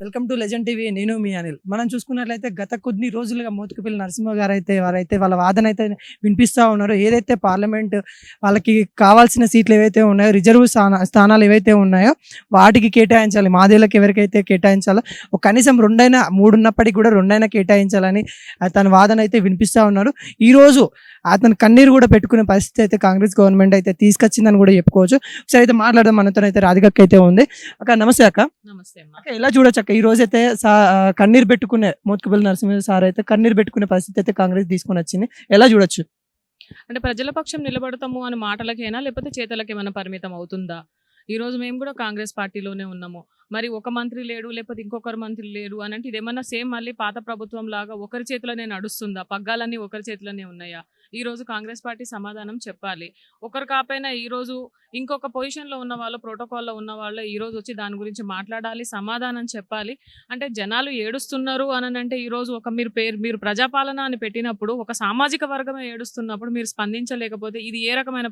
Welcome to legend TV. నేను మీ అనిల్. మనం చూసుకున్నట్లయితే గత కొన్ని రోజులుగా మోత్కుపల్లి నరసింహ గారు వారైతే వాళ్ళ వాదన అయితే వినిపిస్తూ ఉన్నారు. ఏదైతే పార్లమెంట్ వాళ్ళకి కావాల్సిన సీట్లు ఏవైతే ఉన్నాయో, రిజర్వ్ స్థానాలు ఏవైతే ఉన్నాయో వాటికి కేటాయించాలి. మాదేళ్ళకి ఎవరికైతే కేటాయించాలో కనీసం రెండైనా, మూడు ఉన్నప్పటికీ కూడా రెండైనా కేటాయించాలని తన వాదన అయితే వినిపిస్తూ ఉన్నారు. ఈరోజు అతను కన్నీరు కూడా పెట్టుకునే పరిస్థితి అయితే కాంగ్రెస్ గవర్నమెంట్ అయితే తీసుకొచ్చిందని కూడా చెప్పుకోవచ్చు. ఒకసారి అయితే మాట్లాడదాం. మనతో అయితే రాధికక్క అయితే ఉంది. అక్క నమస్తే. అక్క నమస్తే అమ్మా. అక్క ఎలా చూడొచ్చు అక్క, ఈ రోజు అయితే కన్నీరు పెట్టుకునే మోత్కుపల్లి నరసింహ సార్ అయితే కన్నీరు పెట్టుకునే పరిస్థితి అయితే కాంగ్రెస్ తీసుకొని వచ్చింది, ఎలా చూడొచ్చు? అంటే ప్రజల పక్షం నిలబడతాము అని మాటలకేనా, లేకపోతే చేతలకి ఏమైనా పరిమితం అవుతుందా? ఈ రోజు మేము కూడా కాంగ్రెస్ పార్టీలోనే ఉన్నాము. మరి ఒక మంత్రి లేడు, లేకపోతే ఇంకొకరు మంత్రి లేరు అని అంటే ఇదేమన్నా సేమ్ మళ్ళీ పాత ప్రభుత్వం లాగా ఒకరి చేతిలోనే నడుస్తుందా? పగ్గాలన్నీ ఒకరి చేతిలోనే ఉన్నాయా? ఈ రోజు కాంగ్రెస్ పార్టీ సమాధానం చెప్పాలి. ఒకరు కాకపోయినా ఈ రోజు ఇంకొక పొజిషన్లో ఉన్న వాళ్ళు, ప్రోటోకాల్లో ఉన్న వాళ్ళు ఈ రోజు వచ్చి దాని గురించి మాట్లాడాలి, సమాధానం చెప్పాలి. అంటే జనాలు ఏడుస్తున్నారు అని అంటే ఈ రోజు ఒక మీరు ప్రజాపాలన అని పెట్టినప్పుడు ఒక సామాజిక వర్గమే ఏడుస్తున్నప్పుడు మీరు స్పందించలేకపోతే ఇది ఏ రకమైన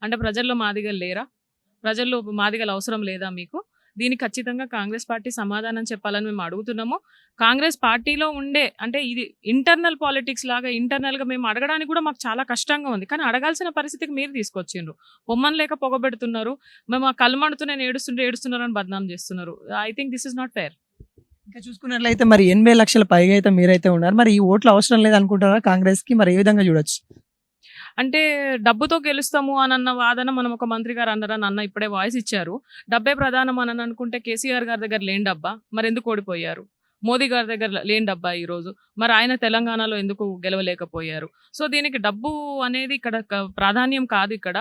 అంటే ప్రజల్లో మాదిగలు లేరా? ప్రజల్లో మాదిగల అవసరం లేదా మీకు? దీనికి ఖచ్చితంగా కాంగ్రెస్ పార్టీ సమాధానం చెప్పాలని మేము అడుగుతున్నాము. కాంగ్రెస్ పార్టీలో ఉండే అంటే ఇది ఇంటర్నల్ పాలిటిక్స్ లాగా ఇంటర్నల్గా మేము అడగడానికి కూడా మాకు చాలా కష్టంగా ఉంది. కానీ అడగాల్సిన పరిస్థితికి మీరు తీసుకొచ్చిండ్రు. పొమ్మని లేక పొగబెడుతున్నారు. మేము ఆ కళ్ళమండుతూ నేను ఏడుస్తున్నారు అని బదనాం చేస్తున్నారు. I think this is not fair. ఇంకా చూసుకున్నట్లయితే మరి 80 లక్షల పైగా అయితే మీరైతే ఉన్నారు. మరి ఈ ఓట్లు అవసరం లేదు అనుకుంటారా కాంగ్రెస్కి? మరి ఏ విధంగా చూడొచ్చు? అంటే డబ్బుతో గెలుస్తాము అన్న వాదన మనం ఒక మంత్రి గారు అన్నారని అన్న ఇప్పుడే వాయిస్ ఇచ్చారు. డబ్బే ప్రధానం అని అనుకుంటే కేసీఆర్ గారి దగ్గర లేని డబ్బా మరి ఎందుకు ఓడిపోయారు? మోదీ గారి దగ్గర లేని డబ్బా ఈరోజు మరి ఆయన తెలంగాణలో ఎందుకు గెలవలేకపోయారు? సో దీనికి డబ్బు అనేది ఇక్కడ ప్రాధాన్యం కాదు. ఇక్కడ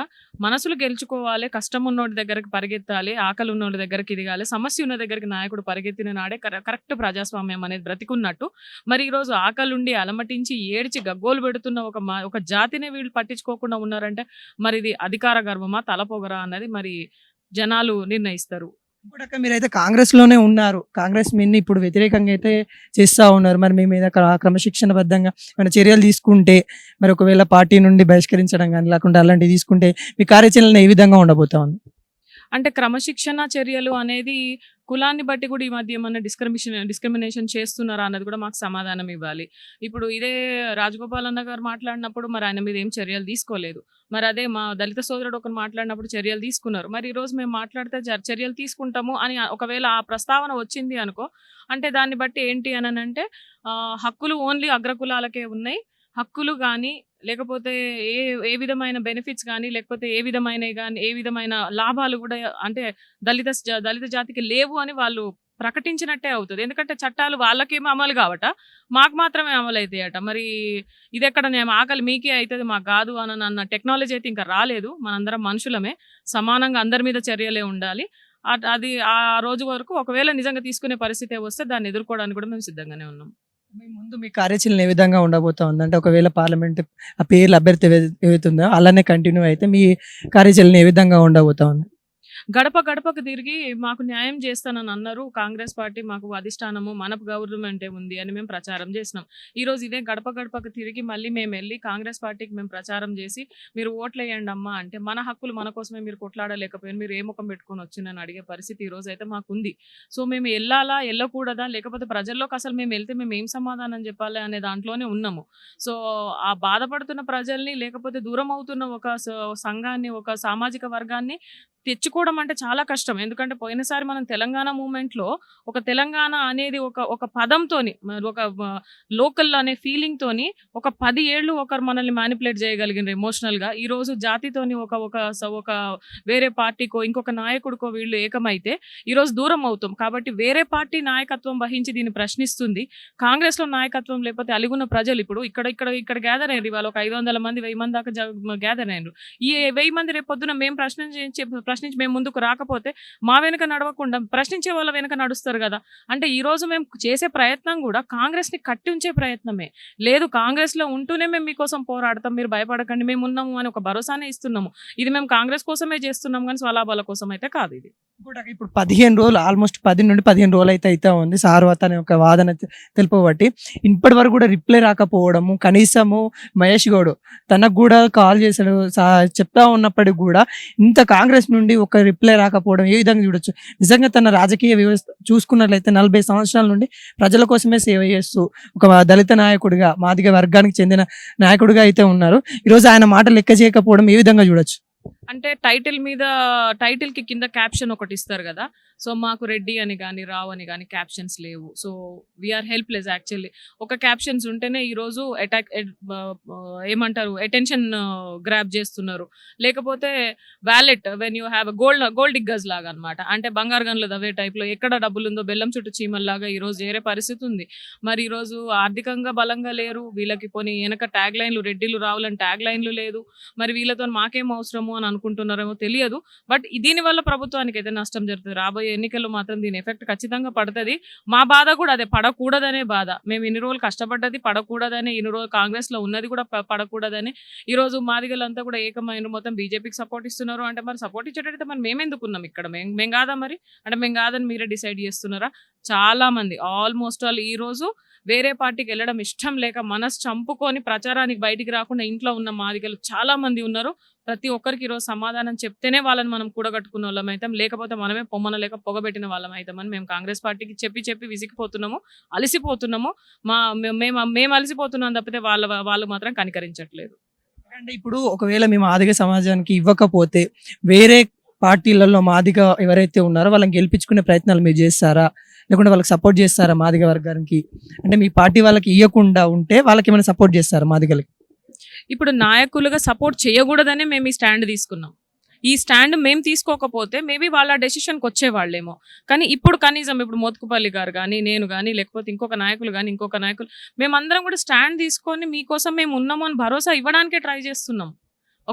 మనసులు గెలుచుకోవాలి, కష్టం ఉన్నోడి దగ్గరికి పరిగెత్తాలి, ఆకలి ఉన్నోడి దగ్గరికి ఎదగాలి, సమస్య ఉన్న దగ్గరికి నాయకుడు పరిగెత్తిన నాడే కరెక్ట్ ప్రజాస్వామ్యం అనేది బ్రతికున్నట్టు. మరి ఈరోజు ఆకలుండి అలమటించి ఏడ్చి గగ్గోలు పెడుతున్న ఒక జాతిని వీళ్ళు పట్టించుకోకుండా ఉన్నారంటే మరి ఇది అధికార గర్వమా, తలపొగరా అన్నది మరి జనాలు నిర్ణయిస్తారు. ఇప్పుడు మీరైతే కాంగ్రెస్ లోనే ఉన్నారు. కాంగ్రెస్ మీన్ని ఇప్పుడు వ్యతిరేకంగా అయితే చేస్తూ ఉన్నారు. మరి మీ మీద క్రమశిక్షణబద్ధంగా ఏమైనా చర్యలు తీసుకుంటే, మరి ఒకవేళ పార్టీ నుండి బహిష్కరించడం కానీ లేకుంటే అలాంటివి తీసుకుంటే మీ కార్యాచరణ ఏ విధంగా ఉండబోతా ఉంది? అంటే క్రమశిక్షణ చర్యలు అనేది కులాన్ని బట్టి కూడా ఈ మధ్య ఏమన్నా డిస్క్రిమినేషన్ చేస్తున్నారా అన్నది కూడా మాకు సమాధానం ఇవ్వాలి. ఇప్పుడు ఇదే రాజగోపాల్ అన్న గారు మాట్లాడినప్పుడు మరి ఆయన మీద ఏం చర్యలు తీసుకోలేదు. మరి అదే మా దళిత సోదరుడు ఒకరు మాట్లాడినప్పుడు చర్యలు తీసుకున్నారు. మరి ఈరోజు మేము మాట్లాడితే చర్యలు తీసుకుంటాము అని ఒకవేళ ఆ ప్రస్తావన వచ్చింది అనుకో, అంటే దాన్ని బట్టి ఏంటి అని అంటే హక్కులు ఓన్లీ అగ్రకులాలకే ఉన్నాయి. హక్కులు కానీ లేకపోతే ఏ విధమైన బెనిఫిట్స్ కానీ లేకపోతే ఏ విధమైన లాభాలు కూడా అంటే దళిత జాతికి లేవు అని వాళ్ళు ప్రకటించినట్టే అవుతుంది. ఎందుకంటే చట్టాలు వాళ్ళకేమో అమలు కావట, మాకు మాత్రమే అమలు అవుతాయట. మరి ఇది ఎక్కడ ఆకలి మీకే అవుతుంది మాకు కాదు అన్న టెక్నాలజీ అయితే ఇంకా రాలేదు. మనందరం మనుషులమే, సమానంగా అందరి మీద చర్యలే ఉండాలి. అది ఆ రోజు వరకు ఒకవేళ నిజంగా తీసుకునే పరిస్థితి వస్తే దాన్ని ఎదుర్కోవడానికి కూడా మేము సిద్ధంగానే ఉన్నాం. మీ ముందు మీ కార్యాచరణ ఏ విధంగా ఉండబోతా ఉందంటే, ఒకవేళ పార్లమెంట్ ఆ పేర్ల అభ్యర్థి ఏవైతుందో అలానే కంటిన్యూ అయితే మీ కార్యాచరణ ఏ విధంగా ఉండబోతా ఉంది? గడప గడపకు తిరిగి మాకు న్యాయం చేస్తానని అన్నారు. కాంగ్రెస్ పార్టీ మాకు అధిష్టానము మన గవర్నమెంటే ఉంది అని మేము ప్రచారం చేసినాం. ఈరోజు ఇదే గడప గడపకు తిరిగి మళ్ళీ మేము వెళ్ళి కాంగ్రెస్ పార్టీకి మేము ప్రచారం చేసి మీరు ఓట్లు వేయండి అమ్మా అంటే మన హక్కులు మన కోసమే మీరు కొట్లాడలేకపోయారు, మీరు ఏ ముఖం పెట్టుకొని వచ్చిందని అడిగే పరిస్థితి ఈరోజు అయితే మాకుంది. సో మేము వెళ్ళాలా వెళ్ళకూడదా, లేకపోతే ప్రజల్లోకి అసలు మేము వెళ్తే మేము ఏం సమాధానం చెప్పాలి అనే దాంట్లోనే ఉన్నాము. సో ఆ బాధపడుతున్న ప్రజల్ని లేకపోతే దూరం అవుతున్న ఒక సంఘాన్ని, ఒక సామాజిక వర్గాన్ని తెచ్చుకోవడం అంటే చాలా కష్టం. ఎందుకంటే పోయినసారి మనం తెలంగాణ మూమెంట్లో ఒక తెలంగాణ అనేది ఒక పదంతోని, ఒక లోకల్ అనే ఫీలింగ్ తోని ఒక 10 ఏళ్ళు ఒకరు మనల్ని మ్యానిపులేట్ చేయగలిగిన ఎమోషనల్గా. ఈరోజు జాతితోని ఒక వేరే పార్టీకో ఇంకొక నాయకుడికో వీళ్ళు ఏకమైతే ఈరోజు దూరం అవుతాం. కాబట్టి వేరే పార్టీ నాయకత్వం వహించి దీన్ని ప్రశ్నిస్తుంది. కాంగ్రెస్లో నాయకత్వం లేకపోతే అలిగున్న ప్రజలు ఇప్పుడు ఇక్కడ గ్యాదర్ అయ్యారు. ఇవాళ ఒక 500 మంది 1000 మంది దాకా గ్యాదర్ అయ్యారు. ఈ 1000 మంది రేపు పొద్దున మేము ప్రశ్నించి మేము ముందుకు రాకపోతే మా వెనుక నడవకుండా ప్రశ్నించే వాళ్ళ వెనుక నడుస్తారు కదా. అంటే ఈ రోజు మేము చేసే ప్రయత్నం కూడా కాంగ్రెస్ ని కట్టి ఉంచే ప్రయత్నమే. లేదు కాంగ్రెస్ లో ఉంటూనే మేము మీకోసం పోరాడతాం, మీరు భయపడకండి, మేము ఉన్నాము అని ఒక భరోసానే ఇస్తున్నాము. ఇది మేము కాంగ్రెస్ కోసమే చేస్తున్నాం కానీ స్వలాభాల కోసం అయితే కాదు. ఇది ఇప్పుడు 15 రోజులు, ఆల్మోస్ట్ 10 నుండి 15 రోజులు అయితే ఉంది సార్వత అనే ఒక వాదన తెలుపబట్టి ఇప్పటి వరకు కూడా రిప్లై రాకపోవడము, కనీసము మహేష్ గౌడ్ తనకు కూడా కాల్ చేశాడు చెప్తా ఉన్నప్పటికి కూడా ఇంత కాంగ్రెస్ నుండి నుండి ఒక రిప్లై రాకపోవడం ఏ విధంగా చూడొచ్చు? నిజంగా తన రాజకీయ వ్యవస్థ చూసుకున్నట్లయితే 40 సంవత్సరాల నుండి ప్రజల కోసమే సేవ చేస్తూ ఒక దళిత నాయకుడిగా, మాదిగ వర్గానికి చెందిన నాయకుడిగా అయితే ఉన్నారు. ఈరోజు ఆయన మాట లెక్క చేయకపోవడం ఏ విధంగా చూడొచ్చు? అంటే టైటిల్ కి కింద క్యాప్షన్ ఒకటి ఇస్తారు కదా. సో మాకు రెడ్డి అని కానీ రావు అని కానీ క్యాప్షన్స్ లేవు. So we are helpless actually. ఒక క్యాప్షన్స్ ఉంటేనే ఈరోజు ఏమంటారు అటెన్షన్ గ్రాప్ చేస్తున్నారు. లేకపోతే wallet when you have gold diggers లాగా అనమాట. అంటే బంగారు గన్లు దవ్వే టైప్లో ఎక్కడ డబ్బులు ఉందో బెల్లం చుట్టూ చీమల్లాగా ఈరోజు చేరే పరిస్థితి ఉంది. మరి ఈరోజు ఆర్థికంగా బలంగా లేరు. వీళ్ళకి పోనీ వెనక ట్యాగ్ లైన్లు రెడ్డిలు రావాలని ట్యాగ్ లైన్లు లేదు. మరి వీళ్ళతో మాకేం అవసరము అని అనుకుంటున్నారేమో తెలియదు. బట్ దీనివల్ల ప్రభుత్వానికి అయితే నష్టం జరుగుతుంది. రాబోయే ఎన్నికల్లో మాత్రం దీని ఎఫెక్ట్ ఖచ్చితంగా పడుతుంది. మా బాధ కూడా అదే, పడకూడదనే బాధ. మేము ఇన్ని రోజులు కష్టపడ్డది పడకూడదని, ఇన్ని రోజులు కాంగ్రెస్ లో ఉన్నది కూడా పడకూడదని. ఈ రోజు మాదిగలంతా కూడా ఏకమైన మొత్తం బీజేపీకి సపోర్ట్ ఇస్తున్నారు. అంటే మరి సపోర్ట్ ఇచ్చేటట్టయితే మరి మేమెందుకున్నాం ఇక్కడ? మేము కాదా మరి? అంటే మేము కాదని మీరే డిసైడ్ చేస్తున్నారా? చాలా మంది ఆల్మోస్ట్ ఆల్ ఈ రోజు వేరే పార్టీకి వెళ్ళడం ఇష్టం లేక మనసు చంపుకొని ప్రచారానికి బయటికి రాకుండా ఇంట్లో ఉన్న మాదిగలు చాలా మంది ఉన్నారు. ప్రతి ఒక్కరికి ఈరోజు సమాధానం చెప్తేనే వాళ్ళని మనం కూడగట్టుకున్న వాళ్ళం అవుతాం. లేకపోతే మనమే పొమ్మన లేక పొగబెట్టిన వాళ్ళం అవుతామని మేము కాంగ్రెస్ పార్టీకి చెప్పి విసిగిపోతున్నాము, అలసిపోతున్నాము. మేము అలసిపోతున్నాం తప్పితే వాళ్ళు మాత్రం కనికరించట్లేదు. అంటే ఇప్పుడు ఒకవేళ మేము మాదిగ సమాజానికి ఇవ్వకపోతే వేరే పార్టీలలో మాదిగ ఎవరైతే ఉన్నారో వాళ్ళని గెలిపించుకునే ప్రయత్నాలు మీరు చేస్తారా? లేకుంటే వాళ్ళకి సపోర్ట్ చేస్తారా మాదిగ వర్గానికి? అంటే మీ పార్టీ వాళ్ళకి ఇవ్వకుండా ఉంటే వాళ్ళకి ఏమైనా సపోర్ట్ చేస్తారా మాదిగలకి? ఇప్పుడు నాయకులుగా సపోర్ట్ చేయకూడదనే మేము ఈ స్టాండ్ తీసుకున్నాం. ఈ స్టాండ్ మేము తీసుకోకపోతే మేబీ వాళ్ళ డెసిషన్కి వచ్చేవాళ్ళేమో. కానీ ఇప్పుడు కనీసం ఇప్పుడు మోత్కుపల్లి గారు కానీ, నేను కానీ, లేకపోతే ఇంకొక నాయకులు మేమందరం కూడా స్టాండ్ తీసుకొని మీకోసం మేము ఉన్నాము అని భరోసా ఇవ్వడానికే ట్రై చేస్తున్నాం.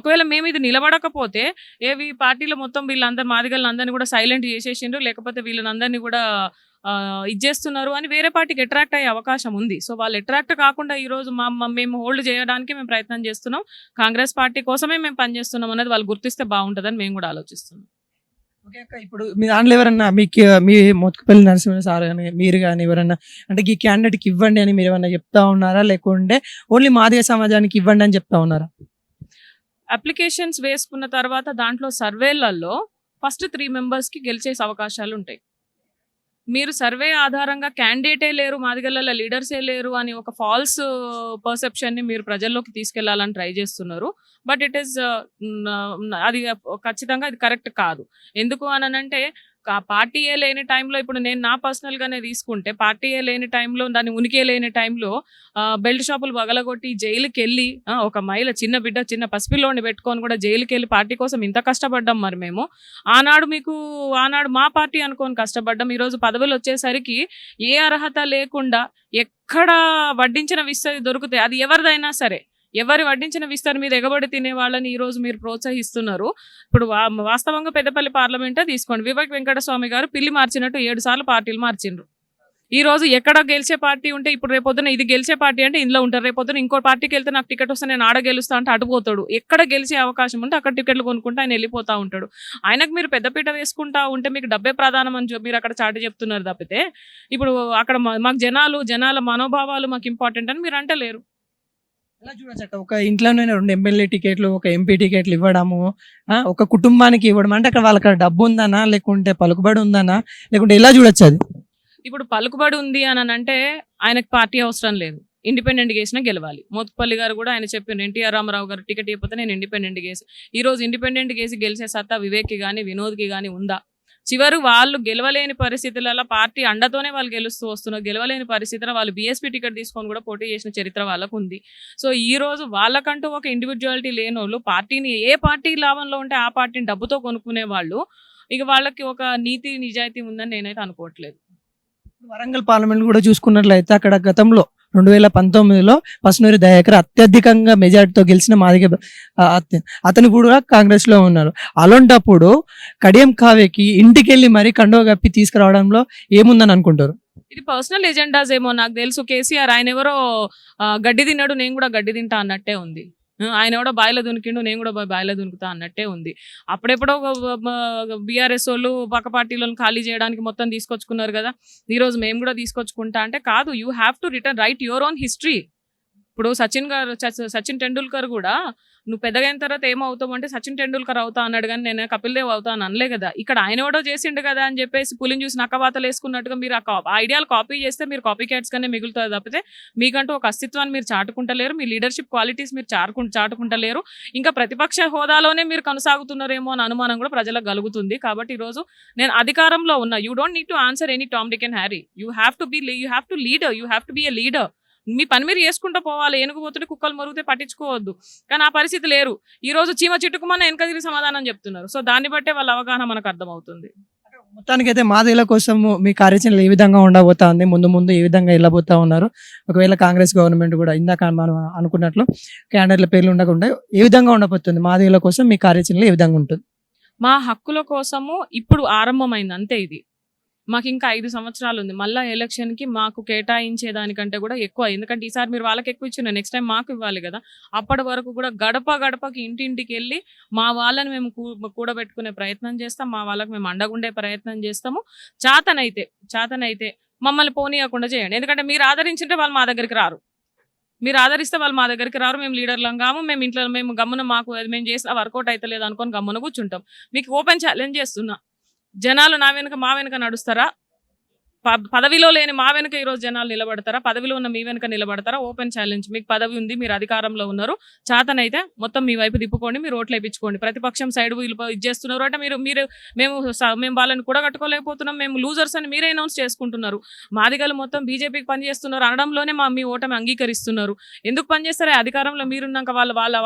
ఒకవేళ మేము ఇది నిలబడకపోతే పార్టీలో మొత్తం వీళ్ళందరూ మాదిగలను అందరినీ కూడా సైలెంట్ చేసేసిండ్రు, లేకపోతే వీళ్ళందరినీ కూడా ఇచ్చేస్తున్నారు అని వేరే పార్టీకి అట్రాక్ట్ అయ్యే అవకాశం ఉంది. సో వాళ్ళు అట్రాక్ట్ కాకుండా ఈరోజు మేము హోల్డ్ చేయడానికి మేము ప్రయత్నం చేస్తున్నాం. కాంగ్రెస్ పార్టీ కోసమే మేము పనిచేస్తున్నాం అనేది వాళ్ళు గుర్తిస్తే బాగుంటుందని మేము కూడా ఆలోచిస్తున్నాం. ఓకే అక్క, ఇప్పుడు మీ దాంట్లో ఎవరన్నా మీ మోత్కుపల్లి నరసింహ సార్ కానీ మీరు కానీ ఎవరన్నా అంటే ఈ క్యాండిడేట్కి ఇవ్వండి అని మీరు ఏమన్నా చెప్తా ఉన్నారా? లేకుంటే ఓన్లీ మాదిగ సమాజానికి ఇవ్వండి అని చెప్తా ఉన్నారా? అప్లికేషన్స్ వేసుకున్న తర్వాత దాంట్లో సర్వేలలో ఫస్ట్ 3 మెంబర్స్కి గెలిచే అవకాశాలు ఉంటాయి. మీరు సర్వే ఆధారంగా క్యాండిడేటే లేరు, మాదిగలలో లీడర్సే లేరు అని ఒక ఫాల్స్ పర్సెప్షన్ని మీరు ప్రజల్లోకి తీసుకెళ్లాలని ట్రై చేస్తున్నారు. బట్ ఇట్ ఈస్ అది ఖచ్చితంగా ఇది కరెక్ట్ కాదు. ఎందుకు అనంటే పార్టీయే లేని టైంలో, ఇప్పుడు నేను నా పర్సనల్గానే తీసుకుంటే పార్టీయే లేని టైంలో, దాని ఉనికే లేని టైంలో బెల్ట్ షాపులు పగలగొట్టి జైలుకి వెళ్ళి ఒక మహిళ చిన్న బిడ్డ చిన్న పసిపిల్లోని పెట్టుకొని కూడా జైలుకి వెళ్ళి పార్టీ కోసం ఇంత కష్టపడ్డాం. మరి మేము ఆనాడు మా పార్టీ అనుకోని కష్టపడ్డాం. ఈరోజు పదవులు వచ్చేసరికి ఏ అర్హత లేకుండా ఎక్కడ వడ్డించిన విస్తరి దొరుకుతాయి, అది ఎవరిదైనా సరే, ఎవరి వడ్డించిన విస్తరి మీద ఎగబడి తినే వాళ్ళని ఈరోజు మీరు ప్రోత్సహిస్తున్నారు. ఇప్పుడు వాస్తవంగా పెద్దపల్లి పార్లమెంటే తీసుకోండి. వివేక్ వెంకటస్వామి గారు పిల్లి మార్చినట్టు 7 సార్లు పార్టీలు మార్చిండ్రు. ఈ రోజు ఎక్కడ గెలిచే పార్టీ ఉంటే ఇప్పుడు రేపొద్దున ఇది గెలిచే పార్టీ అంటే ఇందులో ఉంటారు, రేపొద్దున ఇంకో పార్టీకి వెళ్తే నాకు టికెట్ వస్తే నేను ఆడ గెలుస్తా అంటే అటుపోతాడు. ఎక్కడ గెలిచే అవకాశం ఉంటే అక్కడ టికెట్లు కొనుక్కుంటే ఆయన వెళ్ళిపోతూ ఉంటాడు. ఆయనకు మీరు పెద్దపీట వేసుకుంటా ఉంటే మీకు డబ్బే ప్రధానం అని మీరు అక్కడ చాటి చెప్తున్నారు తప్పితే ఇప్పుడు అక్కడ మాకు జనాల మనోభావాలు మాకు ఇంపార్టెంట్ అని మీరు అంటే లేరు. ఎలా చూడొచ్చు? ఒక ఇంట్లోనే 2 ఎమ్మెల్యే టికెట్లు, ఒక ఎంపీ టికెట్లు ఇవ్వడము, ఒక కుటుంబానికి ఇవ్వడం అంటే అక్కడ వాళ్ళకి డబ్బు ఉందనా లేకుంటే పలుకుబడి ఉందనా, లేకుంటే ఎలా చూడొచ్చు అది? ఇప్పుడు పలుకుబడి ఉంది అని అంటే ఆయనకు పార్టీ అవసరం లేదు, ఇండిపెండెంట్ గేసినా గెలవాలి. మోత్కుపల్లి గారు కూడా ఆయన చెప్పారు, ఎన్టీఆర్ రామారావు గారు టికెట్ ఇవ్వకపోతే నేను ఇండిపెండెంట్ గేసి. ఈ రోజు ఇండిపెండెంట్ గేసి గెలిచే సత్తా వివేక్కి కానీ వినోద్కి కానీ ఉందా? చివరు వాళ్ళు గెలవలేని పరిస్థితులలో పార్టీ అండతోనే వాళ్ళు గెలుస్తూ వస్తున్నారు. గెలవలేని పరిస్థితుల్లో వాళ్ళు బీఎస్పీ టికెట్ తీసుకొని కూడా పోటీ చేసిన చరిత్ర వాళ్ళకు ఉంది. సో ఈ రోజు వాళ్ళకంటూ ఒక ఇండివిజువాలిటీ లేని వాళ్ళు, పార్టీని ఏ పార్టీ లాభంలో ఉంటే ఆ పార్టీని డబ్బుతో కొనుక్కునే వాళ్ళు, ఇక వాళ్ళకి ఒక నీతి నిజాయితీ ఉందని నేనైతే అనుకోవట్లేదు. వరంగల్ పార్లమెంట్ కూడా చూసుకున్నట్లయితే అక్కడ గతంలో 2019లో పసునూరి దయాకర్ అత్యధికంగా మెజార్టీతో గెలిచిన మాదిగ అతను కూడా కాంగ్రెస్ లో ఉన్నారు. అలాంటప్పుడు కడియం కావ్యకి ఇంటికి వెళ్ళి మరి కండువ కప్పి తీసుకురావడంలో ఏముందని అనుకుంటారు? ఇది పర్సనల్ ఎజెండాస్ ఏమో నాకు తెలుసు. కేసీఆర్ ఆయన ఎవరో గడ్డి తిన్నాడు, నేను కూడా గడ్డి తింటా అన్నట్టే ఉంది. ఆయన కూడా బాయిలో దునికిండు, నేను కూడా బాయిలో దునుకుతా అన్నట్టే ఉంది. అప్పుడెప్పుడో బీఆర్ఎస్ వాళ్ళు పక్క పార్టీలను ఖాళీ చేయడానికి మొత్తం తీసుకొచ్చుకున్నారు కదా. ఈరోజు మేము కూడా తీసుకొచ్చుకుంటా అంటే కాదు. You have to right your own history. ఇప్పుడు సచిన్ టెండూల్కర్ కూడా నువ్వు పెద్దగా అయిన తర్వాత ఏమవుతావు అంటే సచిన్ టెండూల్కర్ అవుతా అన్నాడు, కానీ నేను కపిల్ దేవ్ అవుతా అని అనలే కదా. ఇక్కడ ఆయన ఎవడో చేసిండు కదా అని చెప్పేసి పులిని చూసి నక్కవాతలు వేసుకున్నట్టుగా మీరు ఆ ఐడియాలు కాపీ చేస్తే మీరు కాపీ క్యాట్స్ కనే మిగులుతుంది తప్పితే మీకంటూ ఒక అస్తిత్వాన్ని మీరు చాటుకుంటలేరు, మీ లీడర్షిప్ క్వాలిటీస్ మీరు చాటుకుంటలేరు, ఇంకా ప్రతిపక్ష హోదాలోనే మీరు కొనసాగుతున్నారేమో అని అనుమానం కూడా ప్రజలకు కలుగుతుంది. కాబట్టి ఈరోజు నేను అధికారంలో ఉన్నా, you don't need to answer any Tom Dick and Harry, you have to be a leader. మీ పని మీరు చేసుకుంటూ పోవాలి, ఏనుగుపోతుంటే కుక్కలు మరుగుతే పట్టించుకోవద్దు. కానీ ఆ పరిస్థితి లేరు. ఈ రోజు చీమ చిట్టుకుమన్న వెనక తిరిగి సమాధానం చెప్తున్నారు. సో దాన్ని బట్టే వాళ్ళ అవగాహన మనకు అర్థమవుతుంది. మొత్తానికైతే మాదిగల కోసం మీ కార్యాచరణ ఏ విధంగా ఉండబోతా ఉంది, ముందు ముందు ఏ విధంగా వెళ్ళబోతా ఉన్నారు, ఒకవేళ కాంగ్రెస్ గవర్నమెంట్ కూడా ఇందాక మనం అనుకున్నట్లు క్యాండిడేట్ల పేర్లు ఉండకుండా ఏ విధంగా ఉండబోతుంది, మాదిగల కోసం మీ కార్యాచరణ ఏ విధంగా ఉంటుంది? మా హక్కుల కోసము ఇప్పుడు ఆరంభమైంది అంతే. ఇది మాకు ఇంకా 5 సంవత్సరాలు ఉంది. మళ్ళీ ఎలక్షన్కి మాకు కేటాయించే దానికంటే కూడా ఎక్కువ, ఎందుకంటే ఈసారి మీరు వాళ్ళకి ఎక్కువ ఇచ్చిన నెక్స్ట్ టైం మాకు ఇవ్వాలి కదా. అప్పటి వరకు కూడా గడపకి ఇంటింటికి వెళ్ళి మా వాళ్ళని మేము కూడబెట్టుకునే ప్రయత్నం చేస్తాం, మా వాళ్ళకి మేము అండగుండే ప్రయత్నం చేస్తాము. చేతనైతే మమ్మల్ని పోనీయకుండా చేయండి. ఎందుకంటే మీరు ఆదరించింటే వాళ్ళు మా దగ్గరికి రారు, మీరు ఆదరిస్తే వాళ్ళు మా దగ్గరికి రారు. మేము లీడర్లం కాము, మేము ఇంట్లో మేము గమ్మున మాకు మేము చేసిన వర్కౌట్ అయితే లేదు అనుకొని గమ్మున కూర్చుంటాం. మీకు ఓపెన్ ఛాలెంజ్ చేస్తున్నా, జనాలు నా వెనుక మా వెనుక నడుస్తారా? పదవిలో లేని మా వెనుక ఈరోజు జనాలు నిలబడతారా? పదవిలో ఉన్న మీ వెనుక నిలబడతారా? Open challenge. మీకు పదవి ఉంది, మీరు అధికారంలో ఉన్నారు, చేతనైతే మొత్తం మీ వైపు తిప్పుకోండి, మీరు ఓట్లు వేయించుకోండి. ప్రతిపక్షం సైడ్ వీళ్ళు ఇది చేస్తున్నారు అంటే మేము వాళ్ళని కూడా కట్టుకోలేకపోతున్నాం, మేము లూజర్స్ అని మీరే అనౌన్స్ చేసుకుంటున్నారు. మాదిగలు మొత్తం బీజేపీకి పనిచేస్తున్నారు అనడంలోనే మీ ఓటమి అంగీకరిస్తున్నారు. ఎందుకు పనిచేస్తారా? అధికారంలో మీరున్నాక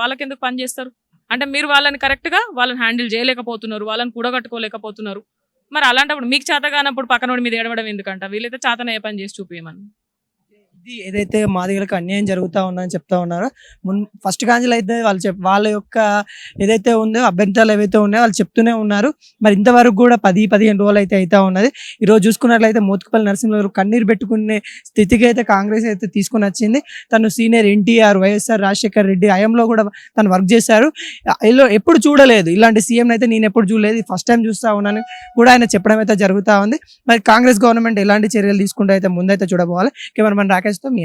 వాళ్ళకి ఎందుకు పనిచేస్తారు అంటే మీరు వాళ్ళని కరెక్ట్గా వాళ్ళని హ్యాండిల్ చేయలేకపోతున్నారు, వాళ్ళని కూడగట్టుకోలేకపోతున్నారు. మరి అలాంటప్పుడు మీకు చేత కానప్పుడు పక్కనోడి మీద ఏడవడం ఎందుకంట? వీళ్ళైతే చేతన ఏ పని చేసి చూపించమని. ఇది ఏదైతే మాదిగలకు అన్యాయం జరుగుతూ ఉందని చెప్తా ఉన్నారో, ఫస్ట్ కాంజలు అయితే వాళ్ళ యొక్క ఏదైతే ఉందో అభ్యంతరాలు ఏవైతే ఉన్నాయో వాళ్ళు చెప్తూనే ఉన్నారు. మరి ఇంతవరకు కూడా 10-15 రోజులు అయితే అవుతా ఉన్నది. ఈరోజు చూసుకున్నట్లయితే మోత్కుపల్లి నరసింహరావు కన్నీరు పెట్టుకునే స్థితికి అయితే కాంగ్రెస్ అయితే తీసుకుని వచ్చింది. తను సీనియర్ ఎన్టీఆర్, వైఎస్ఆర్ రాజశేఖర్ రెడ్డి హయాంలో కూడా తను వర్క్ చేశారు. ఎప్పుడు చూడలేదు ఇలాంటి సీఎం అయితే, నేను ఎప్పుడు చూడలేదు, ఫస్ట్ టైం చూస్తా ఉన్నాను కూడా ఆయన చెప్పడం అయితే జరుగుతూ ఉంది. మరి కాంగ్రెస్ గవర్నమెంట్ ఎలాంటి చర్యలు తీసుకుంటే అయితే ముందైతే చూడబోవాలి. కెమెరామెన్ రాకేష్ తో మీ